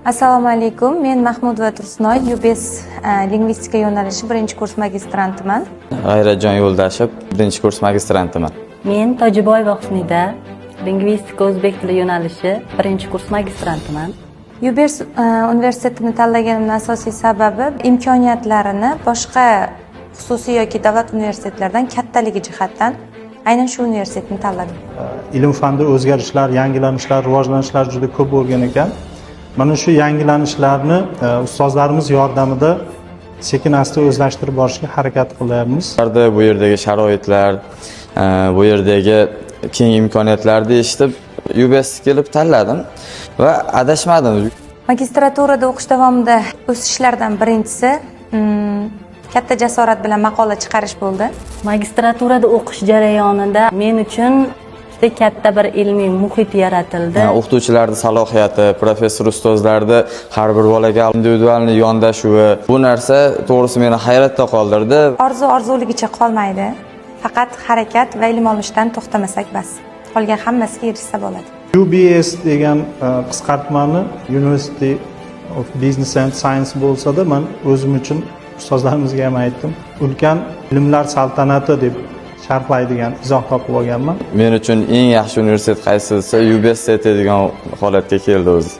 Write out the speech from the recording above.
Assalomu alaykum. Men Mahmudova Tursunoy, UBS lingvistika yo'nalishi 1-kurs magistrantiman. G'ayratjon Yo'ldashev, 1-kurs magistrantiman. Men Tojiboyeva Husnida, lingvistika o'zbek tili yo'nalishi 1-kurs magistrantiman. UBS universitetini tanlaganimning asosiy sababi imkoniyatlarini boshqa xususiy yoki davlat universitetlaridan kattaligi jihatdan aynan shu universitetni tanladim. Ilm fanda o'zgarishlar, yangilanishlar, rivojlanishlar juda ko'p bo'lgan ekan. Mana shu yangilanishlarni ustozlarimiz yordamida sekin-asta o'zlashtirib borishga harakat qilyapmiz. Bu yerdagi sharoitlar, bu yerdagi keng imkoniyatlarni eshitib, UBS kelib tanladim va adashmadim. Magistraturada o'qish davomida o'sishlardan birinchisi katta jasorat bilan maqola chiqarish bo'ldi. Magistraturada o'qish jarayonida men uchun juda katta bir ilmiy muhit yaratildi. O'qituvchilarning salohiyati, professor ustozlarning har bir bolaga individualniy yondashuvi, bu narsa to'g'risi meni hayratda qoldirdi. Orzuligicha qolmaydi. Faqat harakat va ilm olishdan to'xtamasak bas. Qolgan hammasiga erishsa bo'ladi. UBS degan qisqartmani University of Business and Science bo'lsa-da, men o'zim uchun ustozlarimizga ham aytdim. Ulkan ilmlar saltanati deb sharhlaydigan izoh topib olganman. Men uchun eng yaxshi universitet qaysi desa, UBS degan holatga keldi o'zi.